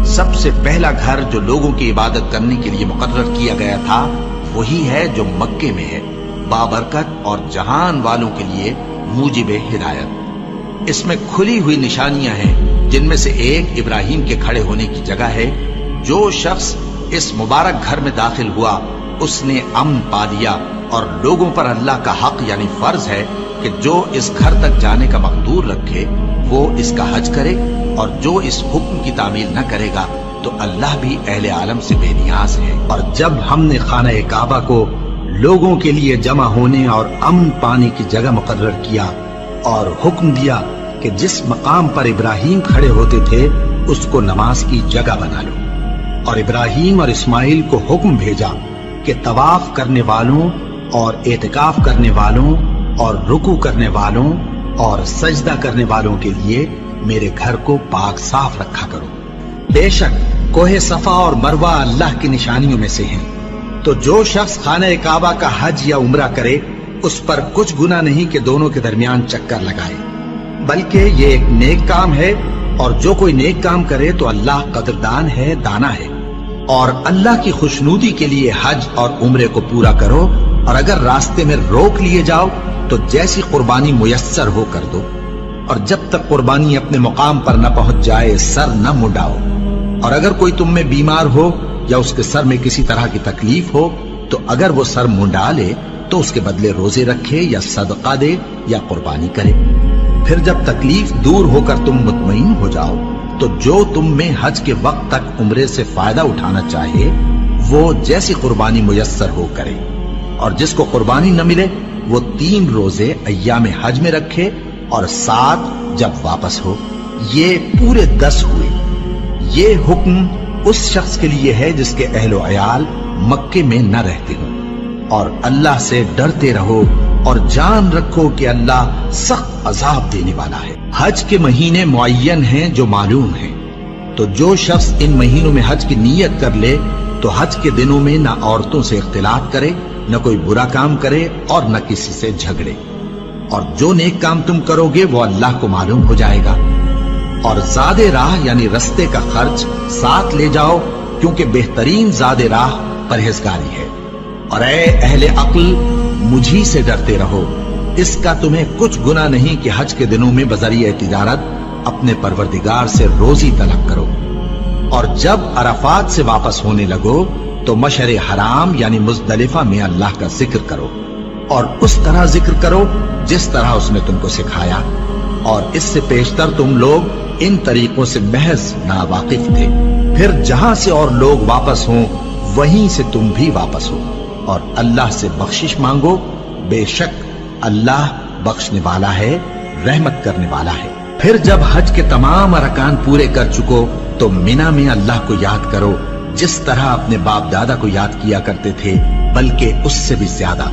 سب سے پہلا گھر جو لوگوں کی عبادت کرنے کے لیے مقرر کیا گیا تھا وہی ہے جو مکے میں ہے، بابرکت اور جہان والوں کے لیے موجب ہدایت۔ اس میں کھلی ہوئی نشانیاں ہیں، جن میں سے ایک ابراہیم کے کھڑے ہونے کی جگہ ہے۔ جو شخص اس مبارک گھر میں داخل ہوا اس نے امن پا لیا، اور لوگوں پر اللہ کا حق یعنی فرض ہے کہ جو اس گھر تک جانے کا مقدور رکھے وہ اس کا حج کرے، اور جو اس حکم کی تعمیل نہ کرے گا تو اللہ بھی اہل عالم سے بے نیاز ہے۔ اور جب ہم نے خانہ کعبہ کو لوگوں کے لیے جمع ہونے اور امن پانے کی جگہ مقرر کیا اور حکم دیا کہ جس مقام پر ابراہیم کھڑے ہوتے تھے اس کو نماز کی جگہ بنا لو، اور ابراہیم اور اسماعیل کو حکم بھیجا کہ طواف کرنے والوں اور اعتکاف کرنے والوں اور رکوع کرنے والوں اور سجدہ کرنے والوں کے لیے میرے گھر کو پاک صاف رکھا کرو۔ بے شک کوہ صفا اور مروہ اللہ کی نشانیوں میں سے ہیں، تو جو شخص خانہ کعبہ کا حج یا عمرہ کرے اس پر کچھ گناہ نہیں کہ دونوں کے درمیان چکر لگائے، بلکہ یہ ایک نیک کام ہے، اور جو کوئی نیک کام کرے تو اللہ قدردان ہے، دانا ہے۔ اور اللہ کی خوشنودی کے لیے حج اور عمرے کو پورا کرو، اور اگر راستے میں روک لیے جاؤ تو جیسی قربانی میسر ہو کر دو، اور جب تک قربانی اپنے مقام پر نہ پہنچ جائے سر نہ منڈاؤ۔ اور اگر کوئی تم میں بیمار ہو یا اس کے سر میں کسی طرح کی تکلیف ہو تو اگر وہ سر منڈا لے تو اس کے بدلے روزے رکھے یا صدقہ دے یا قربانی کرے۔ پھر جب تکلیف دور ہو کر تم مطمئن ہو جاؤ تو جو تم میں حج کے وقت تک عمرے سے فائدہ اٹھانا چاہے وہ جیسی قربانی میسر ہو کرے، اور جس کو قربانی نہ ملے وہ 3 روزے ایام حج میں رکھے اور 7 جب واپس ہو۔ یہ پورے 10 ہوئے۔ یہ حکم اس شخص کے لیے ہے جس کے اہل و عیال مکے میں نہ رہتے ہوں۔ اور اللہ سے ڈرتے رہو اور جان رکھو کہ اللہ سخت عذاب دینے والا ہے۔ حج کے مہینے معین ہیں جو معلوم ہیں، تو جو شخص ان مہینوں میں حج کی نیت کر لے تو حج کے دنوں میں نہ عورتوں سے اختلاط کرے، نہ کوئی برا کام کرے اور نہ کسی سے جھگڑے۔ اور جو نیک کام تم کرو گے وہ اللہ کو معلوم ہو جائے گا۔ اور زاد راہ یعنی رستے کا خرچ ساتھ لے جاؤ، کیونکہ بہترین زاد راہ پرہیزگاری ہے۔ اور اے اہل عقل مجھی سے ڈرتے رہو، اس کا تمہیں کچھ گناہ نہیں کہ حج کے دنوں میں بذریعہ تجارت اپنے پروردگار سے روزی طلب کرو۔ اور جب عرفات سے واپس ہونے لگو تو مشعر حرام یعنی مزدلفہ میں اللہ کا ذکر کرو، اور اس طرح ذکر کرو جس طرح اس نے تم کو سکھایا، اور اس سے پیشتر تم لوگ ان طریقوں سے محض ناواقف تھے۔ پھر جہاں سے اور لوگ واپس ہوں وہیں سے تم بھی واپس ہو، اور اللہ سے بخشش مانگو، بے شک اللہ بخشنے والا ہے، رحمت کرنے والا ہے۔ پھر جب حج کے تمام ارکان پورے کر چکو تو مینا میں اللہ کو یاد کرو جس طرح اپنے باپ دادا کو یاد کیا کرتے تھے، بلکہ اس سے بھی زیادہ۔